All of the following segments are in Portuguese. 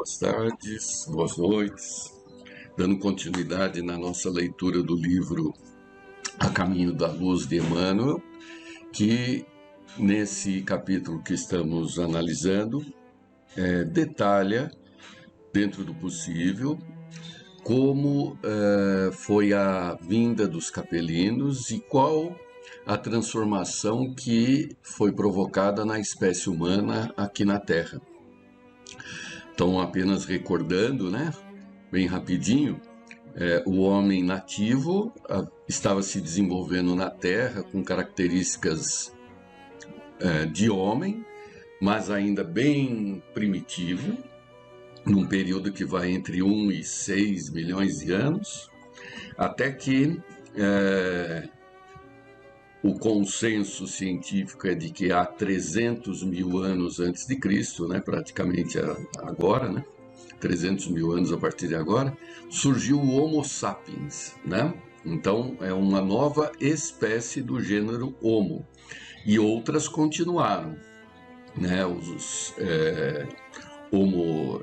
boas tardes, boas noites. Dando continuidade na nossa leitura do livro A Caminho da Luz de Emmanuel, que nesse capítulo que estamos analisando, detalha, dentro do possível, como foi a vinda dos capelinos e qual a transformação que foi provocada na espécie humana aqui na Terra. Então, apenas recordando, bem rapidinho, o homem nativo estava se desenvolvendo na Terra com características de homem, mas ainda bem primitivo, num período que vai entre 1 e 6 milhões de anos, até que o consenso científico é de que há 300 mil anos antes de Cristo, praticamente agora, 300 mil anos a partir de agora, surgiu o Homo sapiens, Então, é uma nova espécie do gênero Homo. E outras continuaram, os Homo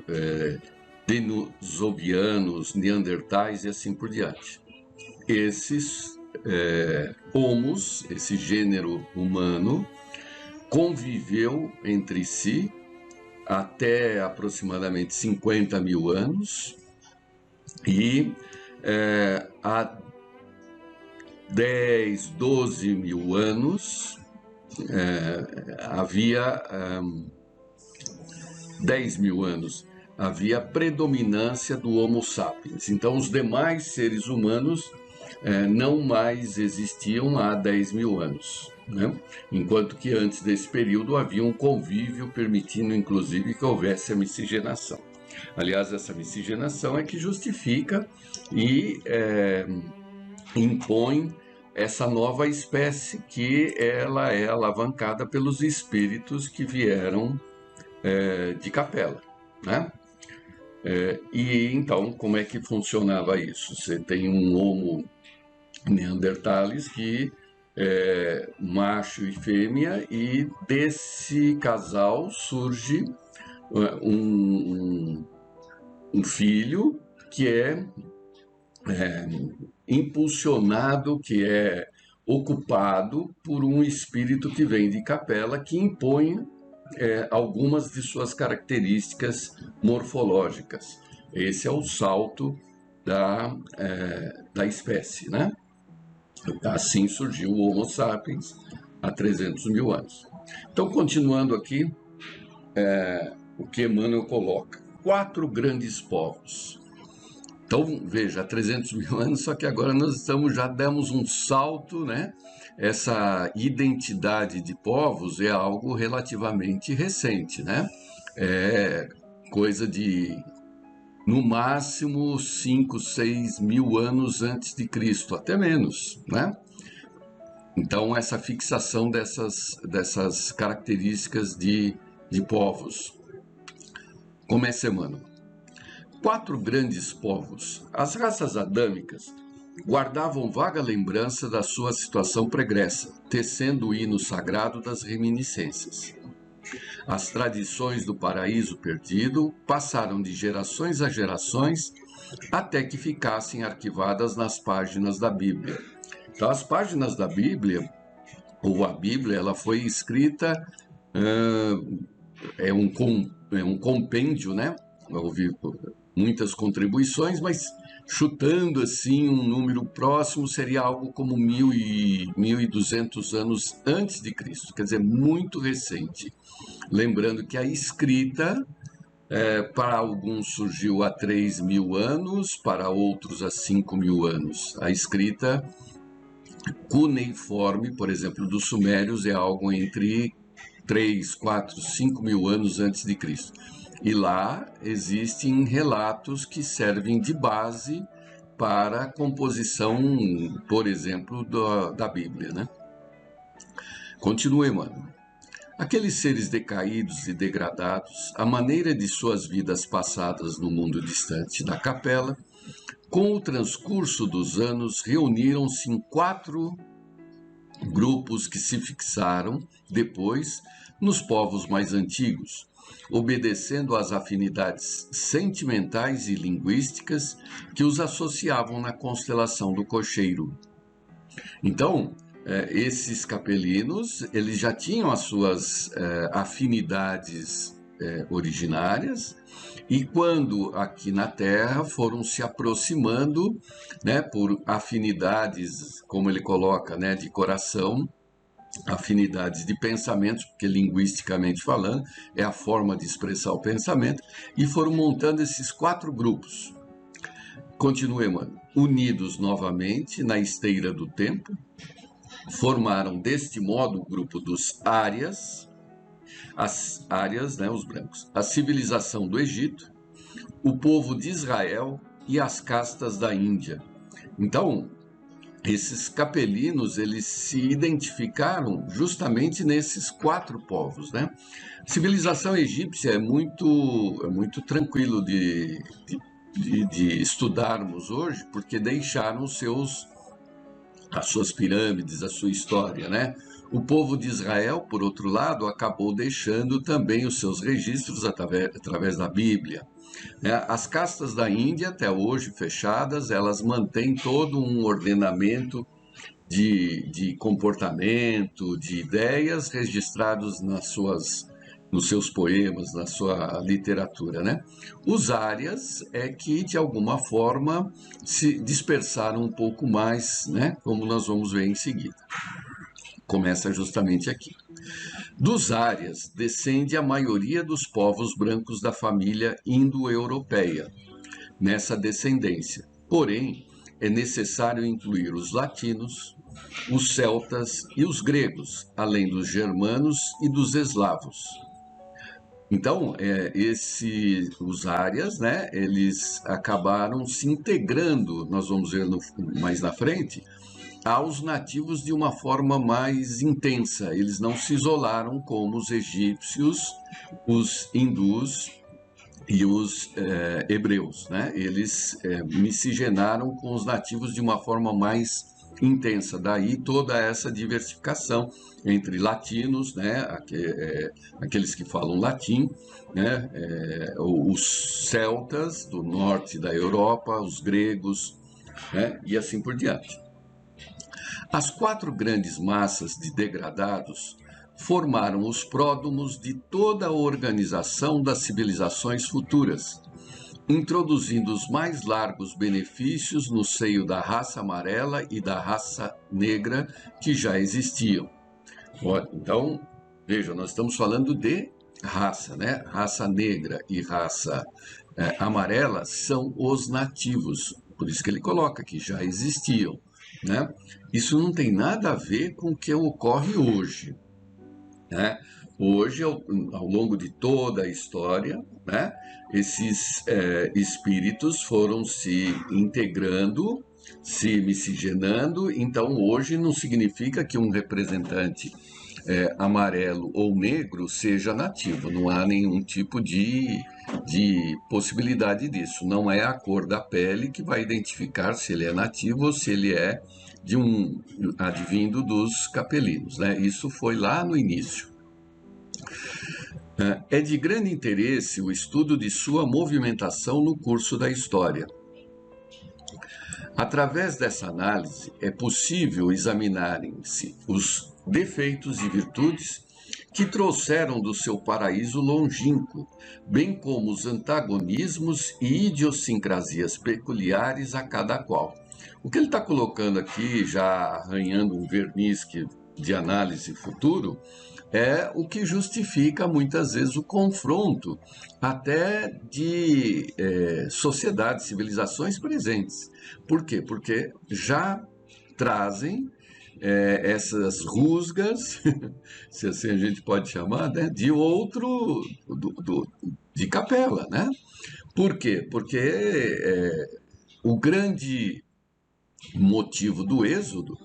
denisovanos, neandertais e assim por diante. Esses Homos, esse gênero humano, conviveu entre si até aproximadamente 50 mil anos e há 10, 12 mil anos havia 10 mil anos havia predominância do Homo sapiens. Então os demais seres humanos não mais existiam há 10 mil anos, enquanto que antes desse período havia um convívio permitindo inclusive que houvesse a miscigenação. Aliás, essa miscigenação é que justifica e impõe essa nova espécie que ela é alavancada pelos espíritos que vieram de Capela, e então, como é que funcionava isso? Você tem um Homo neanderthalis que é macho e fêmea, e desse casal surge um filho que é impulsionado, que é ocupado por um espírito que vem de Capela, que impõe algumas de suas características morfológicas. Esse é o salto da espécie, Assim surgiu o Homo sapiens há 300 mil anos. Então, continuando aqui, o que Emmanuel coloca: 4 grandes povos. Então, veja, há 300 mil anos, só que agora nós já damos um salto, Essa identidade de povos é algo relativamente recente, É coisa de, no máximo, 5, 6 mil anos antes de Cristo, até menos, Então, essa fixação dessas características de povos. Começa Emmanuel. 4 grandes povos. As raças adâmicas guardavam vaga lembrança da sua situação pregressa, tecendo o hino sagrado das reminiscências. As tradições do paraíso perdido passaram de gerações a gerações até que ficassem arquivadas nas páginas da Bíblia. Então, as páginas da Bíblia, ou a Bíblia, ela foi escrita, é um compêndio, Houve muitas contribuições, mas chutando assim um número próximo, seria algo como 1.200 anos antes de Cristo, quer dizer, muito recente. Lembrando que a escrita, para alguns surgiu há 3 mil anos, para outros há 5 mil anos. A escrita cuneiforme, por exemplo, dos sumérios, é algo entre 3, 4, 5 mil anos antes de Cristo. E lá existem relatos que servem de base para a composição, por exemplo, da Bíblia, Continua, Emmanuel. Aqueles seres decaídos e degradados, à maneira de suas vidas passadas no mundo distante da Capela, com o transcurso dos anos, reuniram-se em 4 grupos que se fixaram, depois, nos povos mais antigos, obedecendo às afinidades sentimentais e linguísticas que os associavam na constelação do cocheiro. Então, esses capelinos, eles já tinham as suas afinidades originárias, e quando aqui na Terra foram se aproximando, né, por afinidades, como ele coloca, né, de coração, afinidades de pensamentos, porque linguisticamente falando é a forma de expressar o pensamento, e foram montando esses 4 grupos. Continuemos, unidos novamente na esteira do tempo, formaram deste modo o grupo dos Árias, as Árias, né, os brancos, a civilização do Egito, o povo de Israel e as castas da Índia. Então, esses capelinos, eles se identificaram justamente nesses 4 povos, né? Civilização egípcia é muito tranquilo de estudarmos hoje, porque deixaram as suas pirâmides, a sua história, né? O povo de Israel, por outro lado, acabou deixando também os seus registros através da Bíblia. As castas da Índia, até hoje fechadas, elas mantêm todo um ordenamento de comportamento, de ideias registrados nos seus poemas, na sua literatura, né? Os árias é que, de alguma forma, se dispersaram um pouco mais, né? Como nós vamos ver em seguida. Começa justamente aqui. Dos árias descende a maioria dos povos brancos da família indo-europeia, nessa descendência. Porém, é necessário incluir os latinos, os celtas e os gregos, além dos germanos e dos eslavos. Então, os árias, né, eles acabaram se integrando, nós vamos ver mais na frente, aos nativos de uma forma mais intensa. Eles não se isolaram como os egípcios, os hindus e os hebreus, né? Eles miscigenaram com os nativos de uma forma mais intensa. Daí toda essa diversificação entre latinos, né? Aqueles que falam latim, né? Os celtas do norte da Europa, os gregos, né? E assim por diante. As 4 grandes massas de degradados formaram os pródomos de toda a organização das civilizações futuras, introduzindo os mais largos benefícios no seio da raça amarela e da raça negra que já existiam. Então, veja, nós estamos falando de raça, né? Raça negra e raça amarela são os nativos, por isso que ele coloca que já existiam, né? Isso não tem nada a ver com o que ocorre hoje, né? Hoje, ao longo de toda a história, né, esses espíritos foram se integrando, se miscigenando. Então, hoje não significa que um representante amarelo ou negro seja nativo. Não há nenhum tipo de possibilidade disso. Não é a cor da pele que vai identificar se ele é nativo ou se ele é advindo dos capelinos, né? Isso foi lá no início. É de grande interesse o estudo de sua movimentação no curso da história. Através dessa análise, é possível examinarem-se os defeitos e virtudes que trouxeram do seu paraíso longínquo, bem como os antagonismos e idiosincrasias peculiares a cada qual. O que ele está colocando aqui, já arranhando um verniz de análise futuro, é o que justifica muitas vezes o confronto até de sociedades, civilizações presentes. Por quê? Porque já trazem essas rusgas, se assim a gente pode chamar, né, de de capela, né? Por quê? Porque o grande motivo do êxodo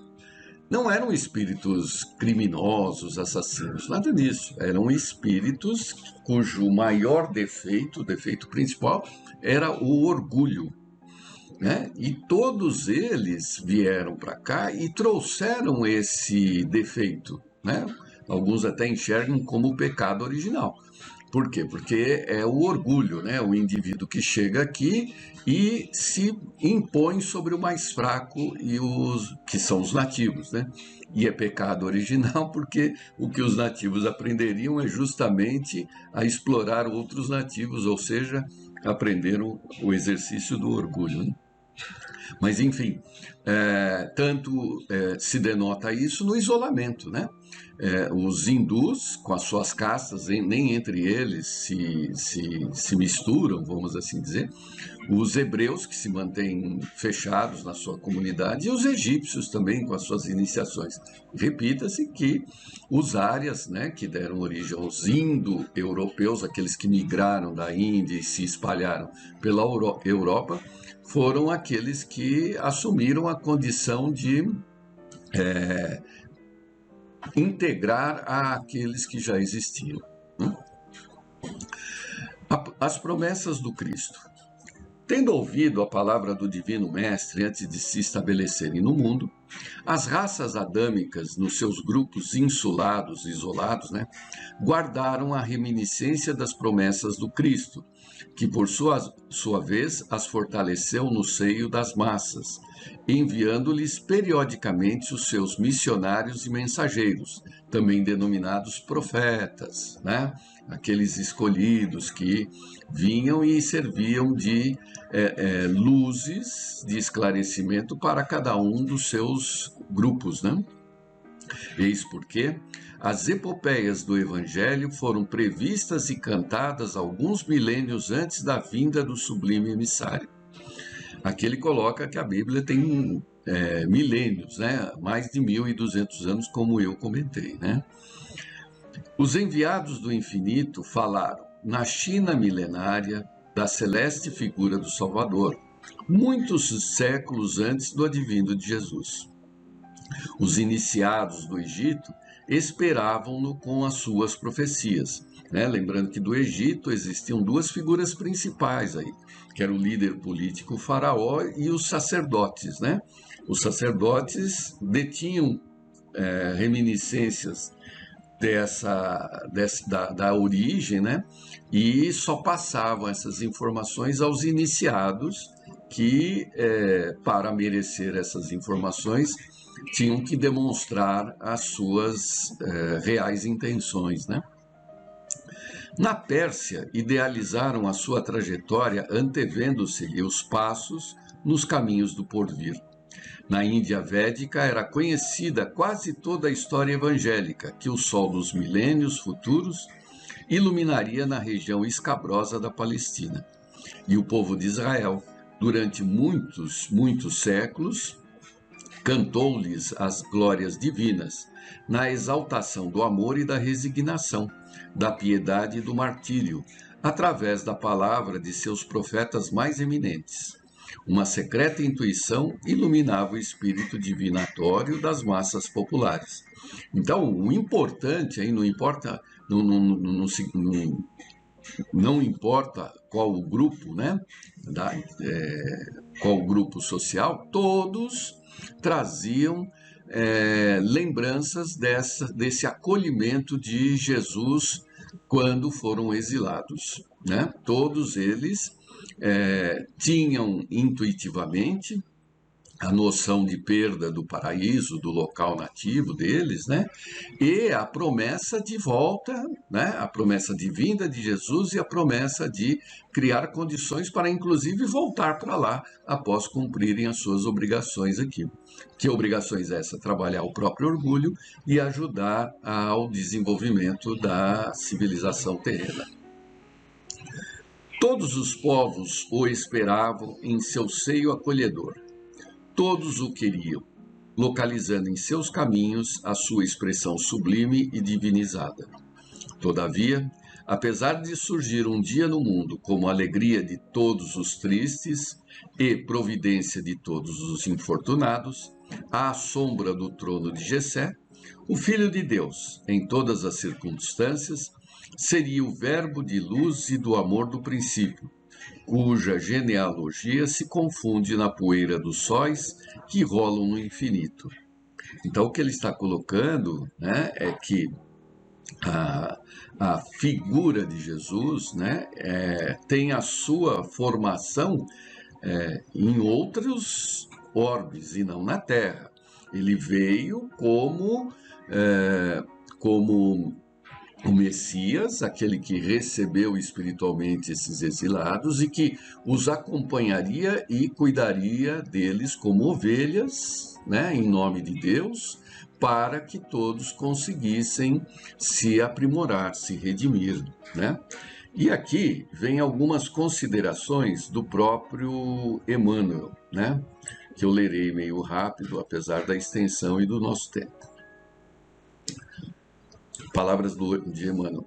não eram espíritos criminosos, assassinos, nada disso. Eram espíritos cujo maior defeito, o defeito principal, era o orgulho, né? E todos eles vieram para cá e trouxeram esse defeito, né? Alguns até enxergam como o pecado original. Por quê? Porque é o orgulho, né? O indivíduo que chega aqui e se impõe sobre o mais fraco, e os que são os nativos, né? E é pecado original, porque o que os nativos aprenderiam é justamente a explorar outros nativos, ou seja, aprenderam o exercício do orgulho, né? Mas, enfim, se denota isso no isolamento, né? Os hindus, com as suas castas, nem entre eles se misturam, vamos assim dizer. Os hebreus, que se mantêm fechados na sua comunidade, e os egípcios também, com as suas iniciações. Repita-se que os árias, né, que deram origem aos indo-europeus, aqueles que migraram da Índia e se espalharam pela Europa, foram aqueles que assumiram a condição de integrar àqueles que já existiam. As promessas do Cristo. Tendo ouvido a palavra do Divino Mestre antes de se estabelecerem no mundo, as raças adâmicas, nos seus grupos insulados, isolados, né, guardaram a reminiscência das promessas do Cristo, que por sua vez as fortaleceu no seio das massas, enviando-lhes periodicamente os seus missionários e mensageiros, também denominados profetas, né? Aqueles escolhidos que vinham e serviam de luzes de esclarecimento para cada um dos seus grupos, né? Eis porque as epopeias do Evangelho foram previstas e cantadas alguns milênios antes da vinda do sublime emissário. Aqui ele coloca que a Bíblia tem milênios, né? Mais de 1.200 anos, como eu comentei, né? Os enviados do infinito falaram na China milenária da celeste figura do Salvador, muitos séculos antes do advindo de Jesus. Os iniciados do Egito esperavam-no com as suas profecias, né? Lembrando que do Egito existiam duas figuras principais aí, que era o líder político o faraó e os sacerdotes, né? Os sacerdotes detinham reminiscências da origem, né? E só passavam essas informações aos iniciados que, para merecer essas informações, tinham que demonstrar as suas reais intenções, né? Na Pérsia, idealizaram a sua trajetória antevendo-se-lhe os passos nos caminhos do porvir. Na Índia Védica era conhecida quase toda a história evangélica, que o sol dos milênios futuros iluminaria na região escabrosa da Palestina. E o povo de Israel, durante muitos séculos, cantou-lhes as glórias divinas, na exaltação do amor e da resignação, da piedade e do martírio, através da palavra de seus profetas mais eminentes. Uma secreta intuição iluminava o espírito divinatório das massas populares. Então, o importante aí não importa, não importa qual o grupo, né? Qual o grupo social, todos traziam lembranças desse acolhimento de Jesus quando foram exilados, né? Todos eles tinham intuitivamente a noção de perda do paraíso, do local nativo deles, né? E a promessa de volta, né? A promessa de vinda de Jesus e a promessa de criar condições para, inclusive, voltar para lá após cumprirem as suas obrigações aqui. Que obrigações essas? Trabalhar o próprio orgulho e ajudar ao desenvolvimento da civilização terrena. Todos os povos o esperavam em seu seio acolhedor. Todos o queriam, localizando em seus caminhos a sua expressão sublime e divinizada. Todavia, apesar de surgir um dia no mundo como alegria de todos os tristes e providência de todos os infortunados, à sombra do trono de Jessé, o Filho de Deus, em todas as circunstâncias, seria o verbo de luz e do amor do princípio, cuja genealogia se confunde na poeira dos sóis que rolam no infinito. Então, o que ele está colocando, né, é que a figura de Jesus, né, tem a sua formação em outros orbes e não na Terra. Ele veio como o Messias, aquele que recebeu espiritualmente esses exilados e que os acompanharia e cuidaria deles como ovelhas, né, em nome de Deus, para que todos conseguissem se aprimorar, se redimir, né? E aqui vem algumas considerações do próprio Emmanuel, né, que eu lerei meio rápido, apesar da extensão e do nosso tempo. Palavras de Emmanuel.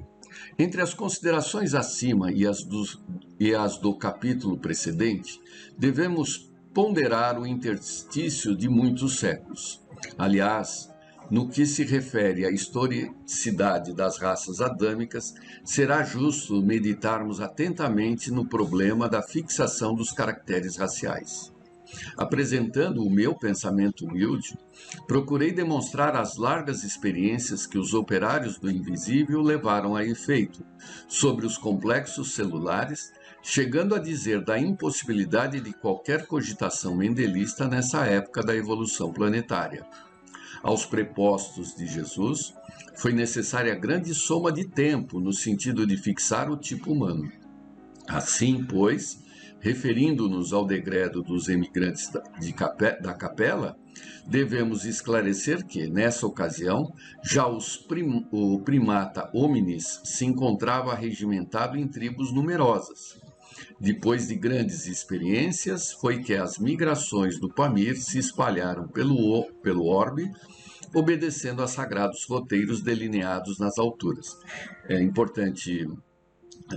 Entre as considerações acima e as do capítulo precedente, devemos ponderar o interstício de muitos séculos. Aliás, no que se refere à historicidade das raças adâmicas, será justo meditarmos atentamente no problema da fixação dos caracteres raciais. Apresentando o meu pensamento humilde, procurei demonstrar as largas experiências que os operários do invisível levaram a efeito sobre os complexos celulares, chegando a dizer da impossibilidade de qualquer cogitação mendelista nessa época da evolução planetária. Aos prepostos de Jesus, foi necessária grande soma de tempo no sentido de fixar o tipo humano. Assim, pois, referindo-nos ao degredo dos emigrantes da capela, devemos esclarecer que, nessa ocasião, já o primata hominis se encontrava regimentado em tribos numerosas. Depois de grandes experiências, foi que as migrações do Pamir se espalharam pelo orbe, obedecendo a sagrados roteiros delineados nas alturas. É importante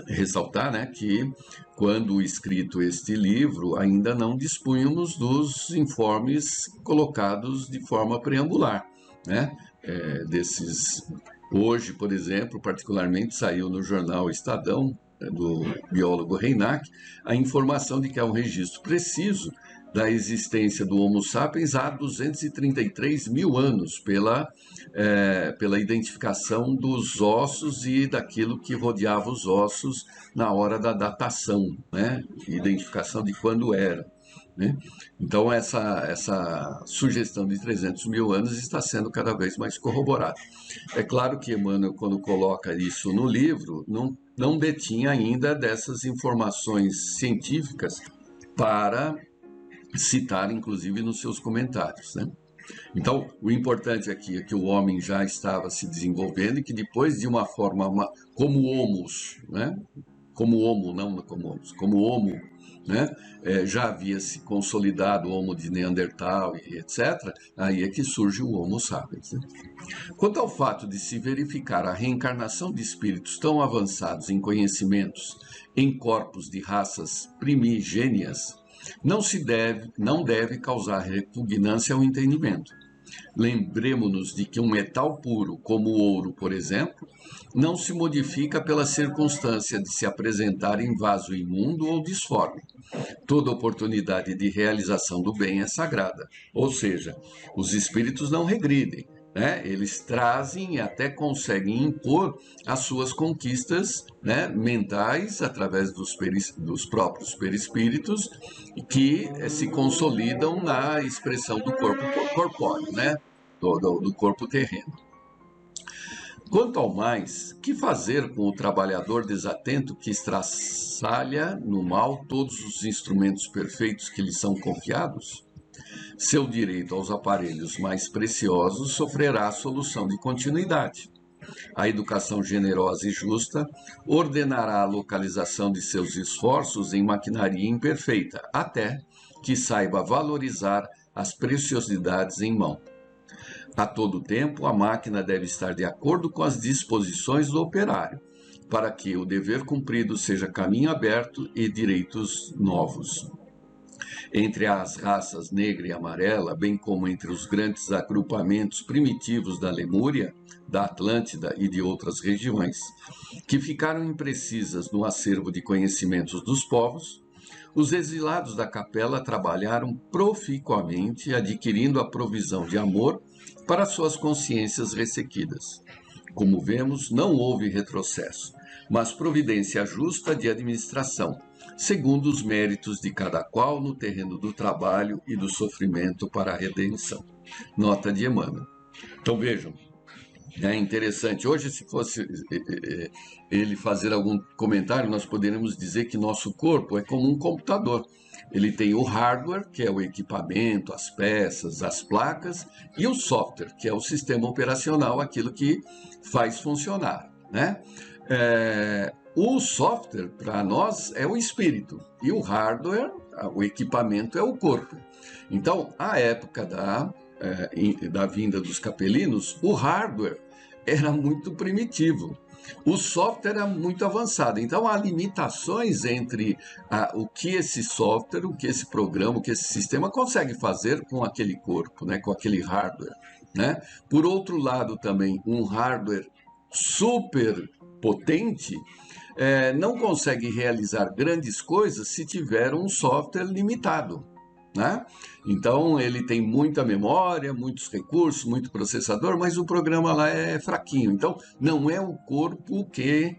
ressaltar, né, que quando escrito este livro, ainda não dispunhamos dos informes colocados de forma preambular, né? Hoje, por exemplo, particularmente saiu no jornal Estadão, do biólogo Reinach, a informação de que há um registro preciso da existência do Homo sapiens há 233 mil anos, pela identificação dos ossos e daquilo que rodeava os ossos na hora da datação, né? Identificação de quando era, né? Então, essa sugestão de 300 mil anos está sendo cada vez mais corroborada. É claro que Emmanuel, quando coloca isso no livro, não detinha ainda dessas informações científicas para citar, inclusive, nos seus comentários, né? Então, o importante aqui é que o homem já estava se desenvolvendo e que depois de uma forma como homos, né? Como homo, não como homos, como homo, né? Já havia se consolidado o homo de Neandertal e etc., aí é que surge o Homo sapiens, né? Quanto ao fato de se verificar a reencarnação de espíritos tão avançados em conhecimentos em corpos de raças primigênias, não deve causar repugnância ao entendimento. Lembremos-nos de que um metal puro, como o ouro, por exemplo, não se modifica pela circunstância de se apresentar em vaso imundo ou disforme. Toda oportunidade de realização do bem é sagrada, ou seja, os espíritos não regridem, né? Eles trazem e até conseguem impor as suas conquistas, né, mentais através dos próprios perispíritos que se consolidam na expressão do corpo corpóreo, né, do corpo terreno. Quanto ao mais, que fazer com o trabalhador desatento que estraçalha no mal todos os instrumentos perfeitos que lhe são confiados? Seu direito aos aparelhos mais preciosos sofrerá a solução de continuidade. A educação generosa e justa ordenará a localização de seus esforços em maquinaria imperfeita, até que saiba valorizar as preciosidades em mão. A todo tempo, a máquina deve estar de acordo com as disposições do operário, para que o dever cumprido seja caminho aberto e direitos novos. Entre as raças negra e amarela, bem como entre os grandes agrupamentos primitivos da Lemúria, da Atlântida e de outras regiões, que ficaram imprecisas no acervo de conhecimentos dos povos, os exilados da capela trabalharam proficuamente, adquirindo a provisão de amor para suas consciências ressequidas. Como vemos, não houve retrocesso, mas providência justa de administração, segundo os méritos de cada qual no terreno do trabalho e do sofrimento para a redenção. Nota de Emmanuel. Então vejam, é interessante. Hoje, se fosse ele fazer algum comentário, nós poderíamos dizer que nosso corpo é como um computador. Ele tem o hardware, que é o equipamento, as peças, as placas, e o software, que é o sistema operacional, aquilo que faz funcionar, né? O software, para nós, é o espírito, e o hardware, o equipamento, é o corpo. Então, à época da vinda dos capelinos, o hardware era muito primitivo, o software era muito avançado. Então, há limitações entre o que esse software, o que esse programa, o que esse sistema consegue fazer com aquele corpo, né, com aquele hardware, né? Por outro lado, também, um hardware super potente não consegue realizar grandes coisas se tiver um software limitado, né? Então ele tem muita memória, muitos recursos, muito processador, mas o programa lá é fraquinho. Então não é o corpo que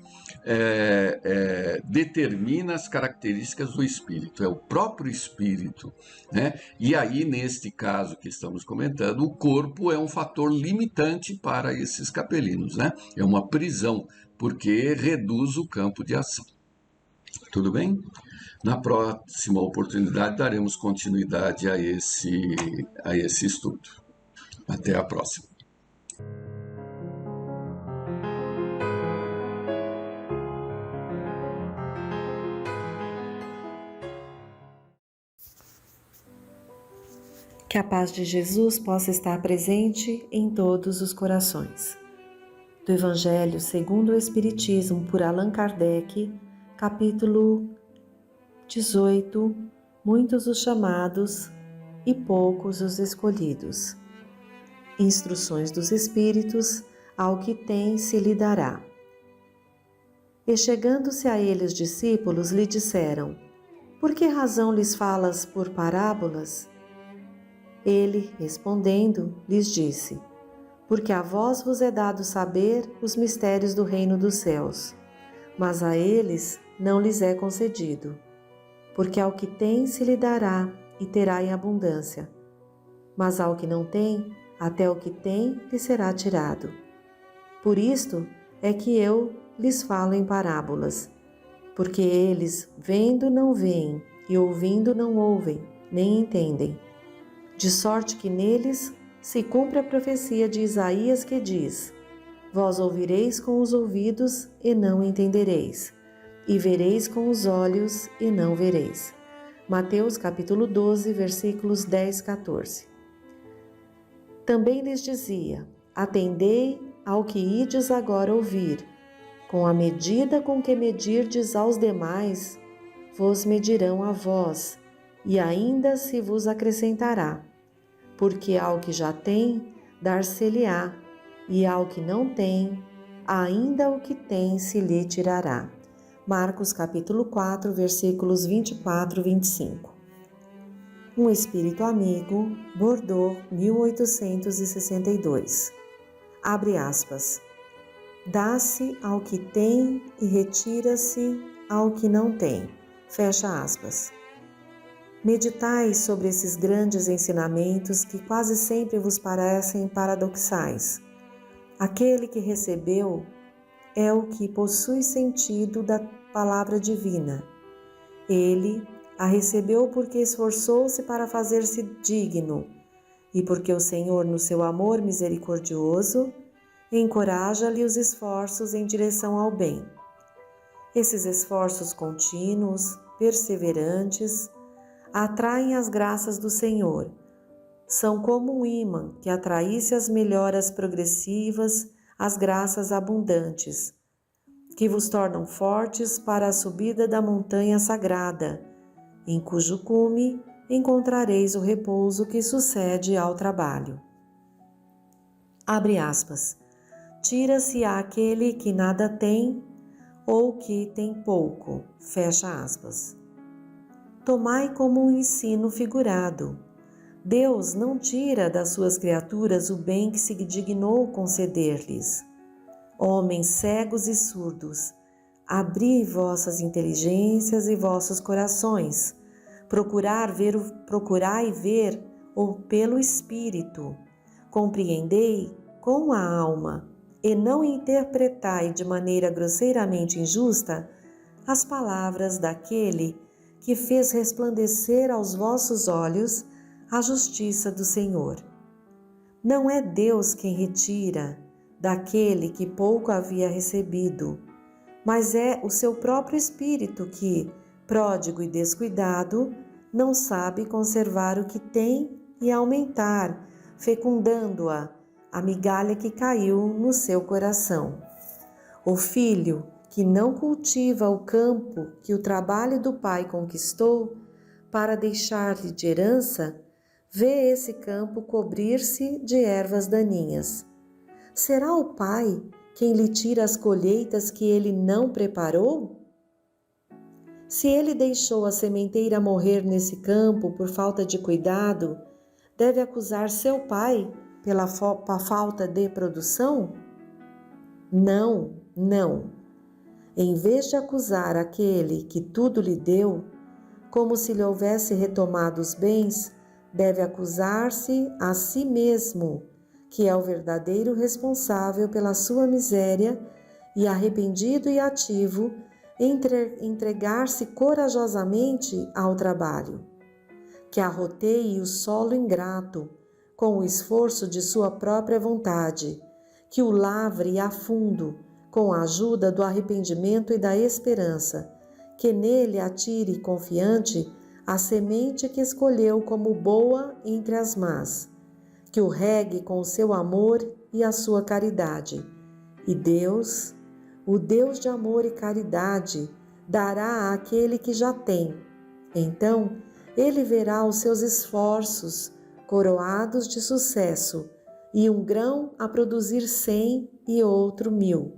determina as características do espírito, é o próprio espírito, né? E aí, neste caso que estamos comentando, o corpo é um fator limitante para esses capelinos, né? É uma prisão, porque reduz o campo de ação. Tudo bem? Na próxima oportunidade daremos continuidade a esse estudo. Até a próxima. Que a paz de Jesus possa estar presente em todos os corações. Do Evangelho segundo o Espiritismo, por Allan Kardec, capítulo 18. Muitos os chamados e poucos os escolhidos. Instruções dos Espíritos, ao que tem se lhe dará. E chegando-se a ele os discípulos, lhe disseram: Por que razão lhes falas por parábolas? Ele, respondendo, lhes disse: Porque a vós vos é dado saber os mistérios do reino dos céus, mas a eles não lhes é concedido. Porque ao que tem se lhe dará e terá em abundância, mas ao que não tem, até o que tem lhe será tirado. Por isto é que eu lhes falo em parábolas, porque eles, vendo, não veem, e ouvindo, não ouvem, nem entendem. De sorte que neles se cumpre a profecia de Isaías que diz: Vós ouvireis com os ouvidos e não entendereis, e vereis com os olhos e não vereis. Mateus capítulo 12, versículos 10 e 14. Também lhes dizia: Atendei ao que ides agora ouvir. Com a medida com que medirdes aos demais, vos medirão a vós, e ainda se vos acrescentará. Porque ao que já tem, dar-se-lhe-á, e ao que não tem, ainda o que tem se lhe tirará. Marcos capítulo 4, versículos 24 e 25. Um Espírito Amigo, Bordeaux, 1862. Abre aspas. Dá-se ao que tem e retira-se ao que não tem. Fecha aspas. Meditai sobre esses grandes ensinamentos que quase sempre vos parecem paradoxais. Aquele que recebeu é o que possui sentido da palavra divina. Ele a recebeu porque esforçou-se para fazer-se digno e porque o Senhor, no seu amor misericordioso, encoraja-lhe os esforços em direção ao bem. Esses esforços contínuos, perseverantes, atraem as graças do Senhor. São como um ímã que atraísse as melhoras progressivas, as graças abundantes, que vos tornam fortes para a subida da montanha sagrada, em cujo cume encontrareis o repouso que sucede ao trabalho. Abre aspas. Tira-se àquele que nada tem ou que tem pouco. Fecha aspas. Tomai como um ensino figurado. Deus não tira das suas criaturas o bem que se dignou conceder-lhes. Homens cegos e surdos, abri vossas inteligências e vossos corações, procurai ver pelo Espírito, compreendei com a alma, e não interpretai de maneira grosseiramente injusta as palavras daquele que fez resplandecer aos vossos olhos a justiça do Senhor. Não é Deus quem retira daquele que pouco havia recebido, mas é o seu próprio Espírito que, pródigo e descuidado, não sabe conservar o que tem e aumentar, fecundando-a migalha que caiu no seu coração. O filho que não cultiva o campo que o trabalho do pai conquistou para deixar-lhe de herança, vê esse campo cobrir-se de ervas daninhas. Será o pai quem lhe tira as colheitas que ele não preparou? Se ele deixou a sementeira morrer nesse campo por falta de cuidado, deve acusar seu pai pela falta de produção? Não, não. Em vez de acusar aquele que tudo lhe deu, como se lhe houvesse retomado os bens, deve acusar-se a si mesmo, que é o verdadeiro responsável pela sua miséria, e arrependido e ativo, entregar-se corajosamente ao trabalho. Que arroteie o solo ingrato, com o esforço de sua própria vontade, que o lavre a fundo, com a ajuda do arrependimento e da esperança, que nele atire confiante a semente que escolheu como boa entre as más, que o regue com o seu amor e a sua caridade. E Deus, o Deus de amor e caridade, dará àquele que já tem. Então, ele verá os seus esforços coroados de sucesso, e um grão a produzir 100 e outro 1000.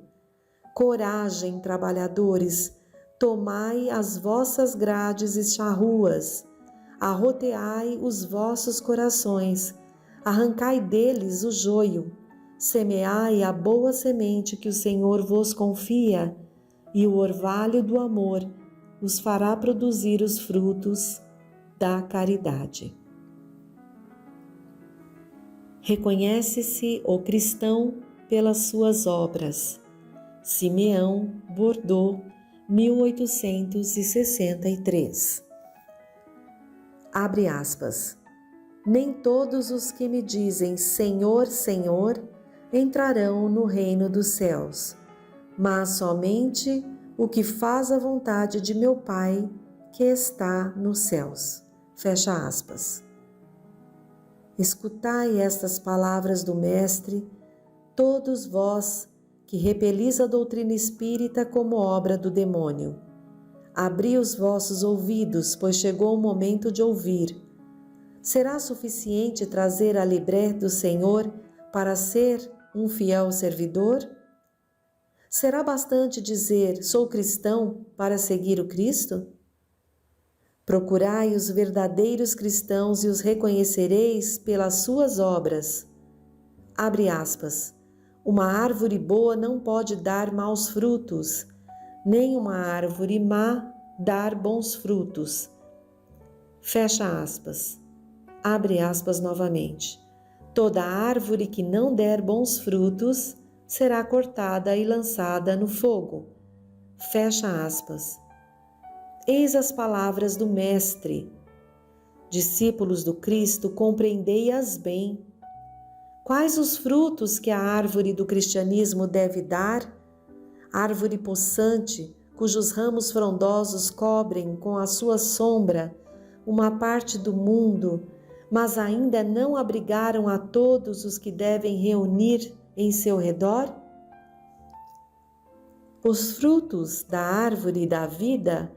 Coragem, trabalhadores, tomai as vossas grades e charruas, arroteai os vossos corações, arrancai deles o joio, semeai a boa semente que o Senhor vos confia, e o orvalho do amor os fará produzir os frutos da caridade. Reconhece-se o cristão pelas suas obras. Simeão, Bordeaux, 1863. Abre aspas. Nem todos os que me dizem Senhor, Senhor, entrarão no reino dos céus, mas somente o que faz a vontade de meu Pai que está nos céus. Fecha aspas. Escutai estas palavras do Mestre, todos vós que repelis a doutrina espírita como obra do demônio. Abri os vossos ouvidos, pois chegou o momento de ouvir. Será suficiente trazer a libré do Senhor para ser um fiel servidor? Será bastante dizer, sou cristão, para seguir o Cristo? Procurai os verdadeiros cristãos e os reconhecereis pelas suas obras. Abre aspas. Uma árvore boa não pode dar maus frutos, nem uma árvore má dar bons frutos. Fecha aspas. Abre aspas novamente. Toda árvore que não der bons frutos será cortada e lançada no fogo. Fecha aspas. Eis as palavras do Mestre. Discípulos do Cristo, compreendei-as bem. Quais os frutos que a árvore do cristianismo deve dar? Árvore possante, cujos ramos frondosos cobrem com a sua sombra uma parte do mundo, mas ainda não abrigaram a todos os que devem reunir em seu redor? Os frutos da árvore da vida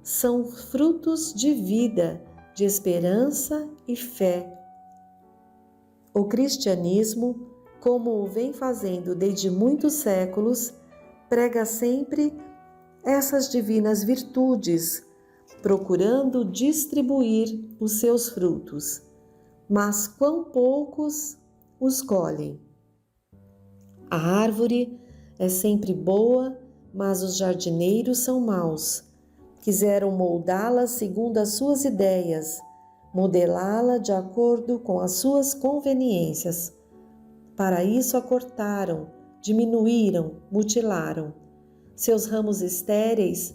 são frutos de vida, de esperança e fé. O cristianismo, como o vem fazendo desde muitos séculos, prega sempre essas divinas virtudes, procurando distribuir os seus frutos. Mas quão poucos os colhem. A árvore é sempre boa, mas os jardineiros são maus. Quiseram moldá-la segundo as suas ideias, modelá-la de acordo com as suas conveniências. Para isso a cortaram, diminuíram, mutilaram. Seus ramos estéreis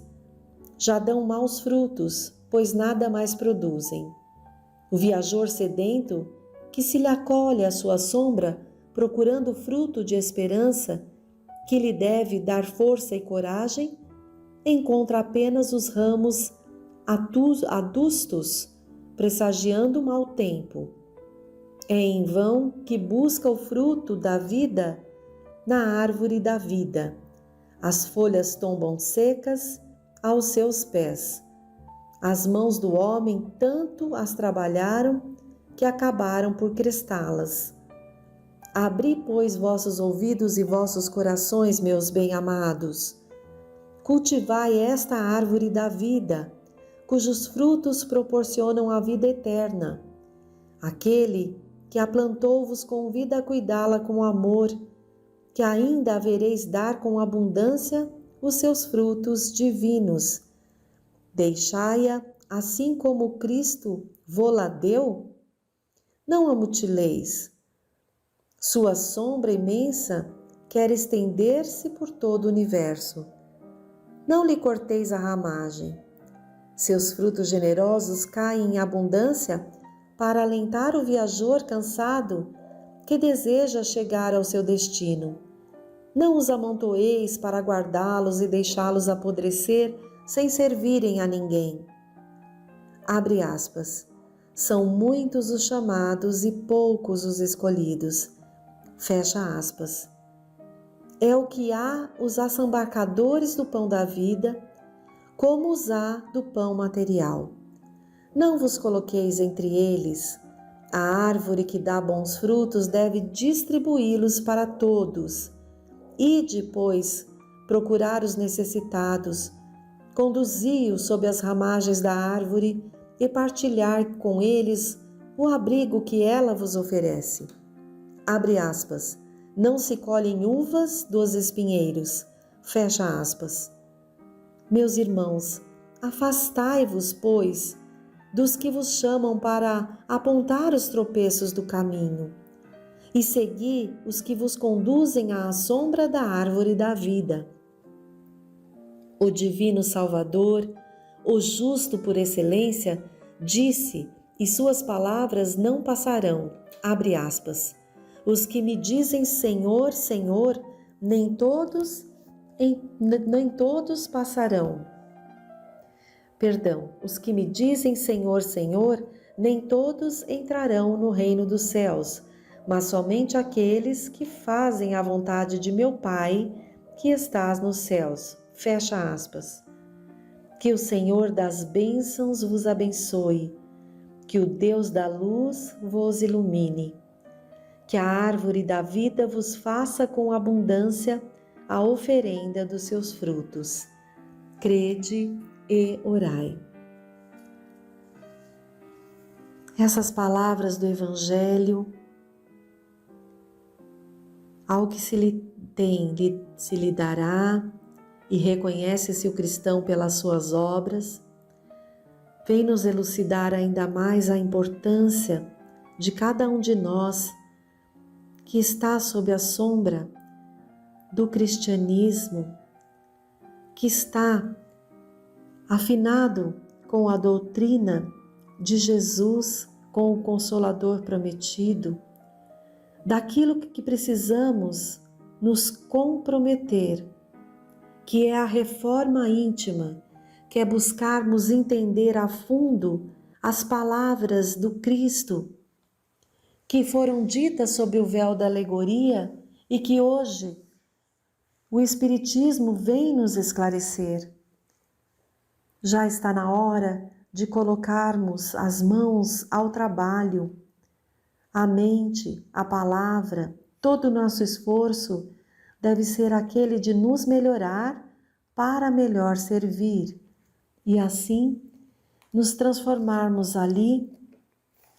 já dão maus frutos, pois nada mais produzem. O viajor sedento, que se lhe acolhe à sua sombra, procurando fruto de esperança, que lhe deve dar força e coragem, encontra apenas os ramos adustos, pressagiando mau tempo. É em vão que busca o fruto da vida na árvore da vida. As folhas tombam secas aos seus pés. As mãos do homem tanto as trabalharam que acabaram por crestá-las. Abri, pois, vossos ouvidos e vossos corações, meus bem-amados. Cultivai esta árvore da vida, cujos frutos proporcionam a vida eterna. Aquele que a plantou vos convida a cuidá-la com amor, que ainda havereis dar com abundância os seus frutos divinos. Deixai-a assim como Cristo vô-la deu? Não a mutileis. Sua sombra imensa quer estender-se por todo o universo. Não lhe corteis a ramagem. Seus frutos generosos caem em abundância para alentar o viajor cansado que deseja chegar ao seu destino. Não os amontoeis para guardá-los e deixá-los apodrecer sem servirem a ninguém. Abre aspas. São muitos os chamados e poucos os escolhidos. Fecha aspas. É o que há os assambarcadores do pão da vida, como os há do pão material. Não vos coloqueis entre eles. A árvore que dá bons frutos deve distribuí-los para todos. Ide, pois, procurar os necessitados, conduzi-os sob as ramagens da árvore e partilhar com eles o abrigo que ela vos oferece. Abre aspas. Não se colhem uvas dos espinheiros. Fecha aspas. Meus irmãos, afastai-vos, pois, dos que vos chamam para apontar os tropeços do caminho, e segui os que vos conduzem à sombra da árvore da vida. O divino Salvador, o justo por excelência, disse, e suas palavras não passarão. Abre aspas. Os que me dizem Senhor, Senhor, nem todos passarão. Os que me dizem Senhor, Senhor, nem todos entrarão no reino dos céus, mas somente aqueles que fazem a vontade de meu Pai, que estás nos céus. Fecha aspas. Que o Senhor das bênçãos vos abençoe, que o Deus da luz vos ilumine, que a árvore da vida vos faça com abundância a oferenda dos seus frutos. Crede e orai. Essas palavras do Evangelho, ao que se lhe tem, se lhe dará, e reconhece-se o cristão pelas suas obras, vem nos elucidar ainda mais a importância de cada um de nós que está sob a sombra do cristianismo, que está afinado com a doutrina de Jesus, com o Consolador prometido, daquilo que precisamos nos comprometer, que é a reforma íntima, que é buscarmos entender a fundo as palavras do Cristo, que foram ditas sob o véu da alegoria e que hoje o Espiritismo vem nos esclarecer. Já está na hora de colocarmos as mãos ao trabalho, a mente, a palavra, todo o nosso esforço deve ser aquele de nos melhorar para melhor servir e assim nos transformarmos ali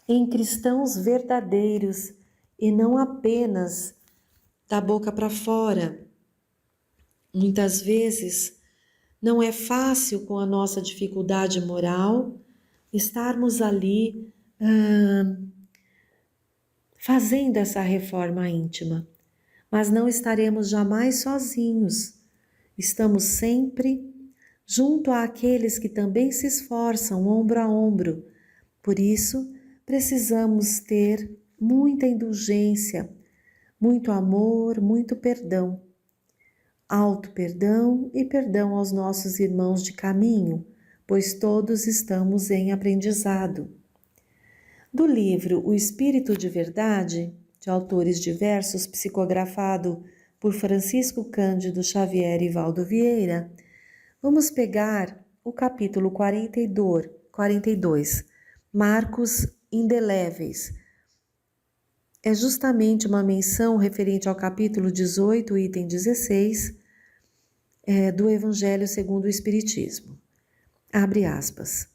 em cristãos verdadeiros e não apenas da boca para fora, Muitas vezes não é fácil, com a nossa dificuldade moral, estarmos ali fazendo essa reforma íntima, mas não estaremos jamais sozinhos. Estamos sempre junto àqueles que também se esforçam ombro a ombro. Por isso, precisamos ter muita indulgência, muito amor, muito perdão. Auto-perdão e perdão aos nossos irmãos de caminho, pois todos estamos em aprendizado. Do livro O Espírito de Verdade, de autores diversos, psicografado por Francisco Cândido Xavier e Valdo Vieira, vamos pegar o capítulo 42, Marcos Indeléveis. É justamente uma menção referente ao capítulo 18, item 16, do Evangelho segundo o Espiritismo. Abre aspas.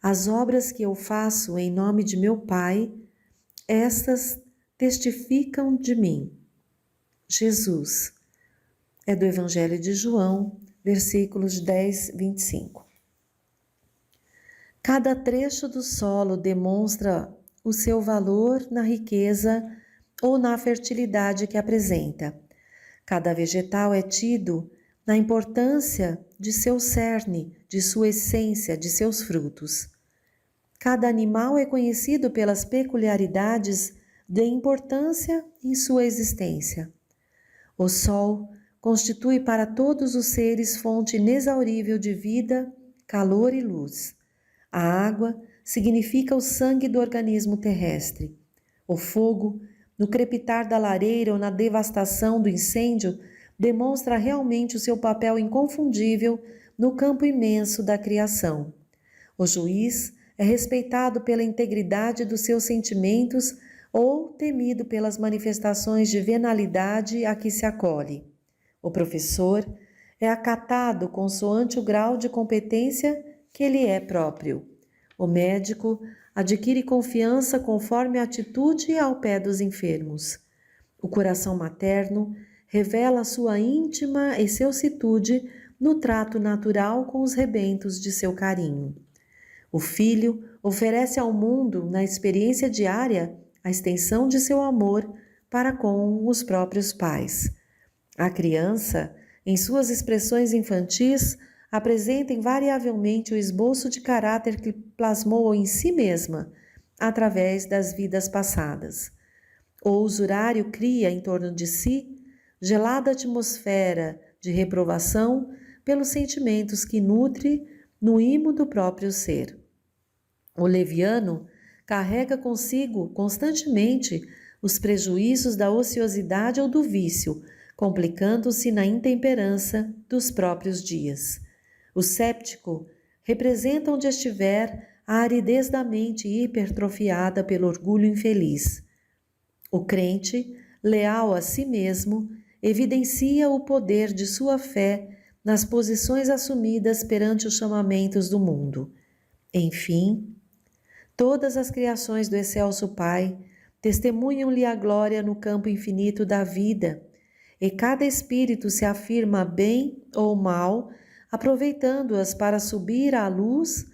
As obras que eu faço em nome de meu Pai, estas testificam de mim. Jesus. É do Evangelho de João, versículos 10, 25. Cada trecho do solo demonstra o seu valor na riqueza ou na fertilidade que apresenta. Cada vegetal é tido na importância de seu cerne, de sua essência, de seus frutos. Cada animal é conhecido pelas peculiaridades de importância em sua existência. O sol constitui para todos os seres fonte inexaurível de vida, calor e luz. A água significa o sangue do organismo terrestre. O fogo, no crepitar da lareira ou na devastação do incêndio, demonstra realmente o seu papel inconfundível no campo imenso da criação. O juiz é respeitado pela integridade dos seus sentimentos ou temido pelas manifestações de venalidade a que se acolhe. O professor é acatado consoante o grau de competência que lhe é próprio. O médico adquire confiança conforme a atitude ao pé dos enfermos. O coração materno revela sua íntima excelsitude no trato natural com os rebentos de seu carinho. O filho oferece ao mundo, na experiência diária, a extensão de seu amor para com os próprios pais. A criança, em suas expressões infantis, apresenta invariavelmente o esboço de caráter que plasmou em si mesma, através das vidas passadas. O usurário cria em torno de si gelada atmosfera de reprovação pelos sentimentos que nutre no imo do próprio ser. O leviano carrega consigo constantemente os prejuízos da ociosidade ou do vício, complicando-se na intemperança dos próprios dias. O séptico representa onde estiver a aridez da mente hipertrofiada pelo orgulho infeliz. O crente, leal a si mesmo, evidencia o poder de sua fé nas posições assumidas perante os chamamentos do mundo. Enfim, todas as criações do excelso Pai testemunham-lhe a glória no campo infinito da vida, e cada espírito se afirma bem ou mal, aproveitando-as para subir à luz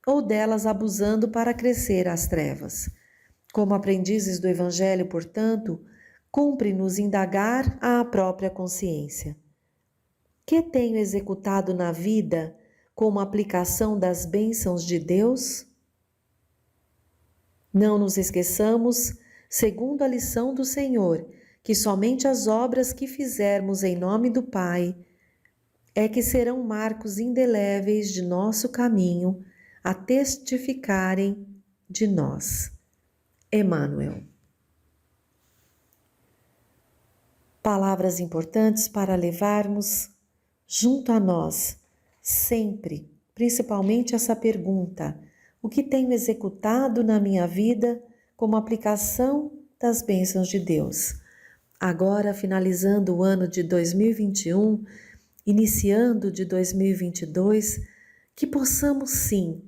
ou delas abusando para crescer às trevas. Como aprendizes do Evangelho, portanto, cumpre-nos indagar à própria consciência. Que tenho executado na vida como aplicação das bênçãos de Deus? Não nos esqueçamos, segundo a lição do Senhor, que somente as obras que fizermos em nome do Pai é que serão marcos indeléveis de nosso caminho a testificarem de nós. Emmanuel. Palavras importantes para levarmos junto a nós, sempre, principalmente essa pergunta: o que tenho executado na minha vida como aplicação das bênçãos de Deus? Agora, finalizando o ano de 2021, iniciando de 2022, que possamos sim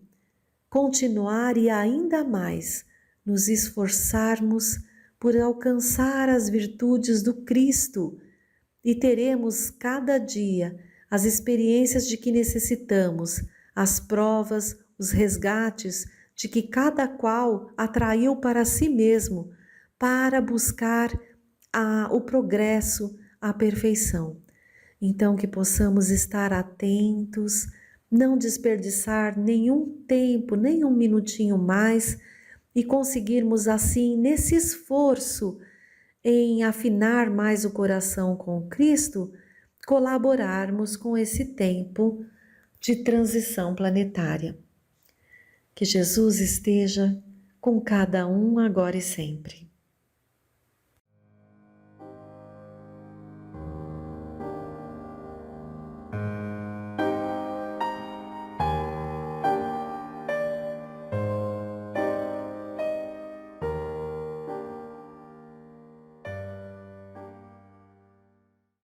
continuar e ainda mais nos esforçarmos por alcançar as virtudes do Cristo e teremos cada dia as experiências de que necessitamos, as provas, os resgates de que cada qual atraiu para si mesmo para buscar o progresso, a perfeição. Então, que possamos estar atentos, não desperdiçar nenhum tempo, nem um minutinho mais, e conseguirmos assim, nesse esforço em afinar mais o coração com Cristo, colaborarmos com esse tempo de transição planetária. Que Jesus esteja com cada um agora e sempre.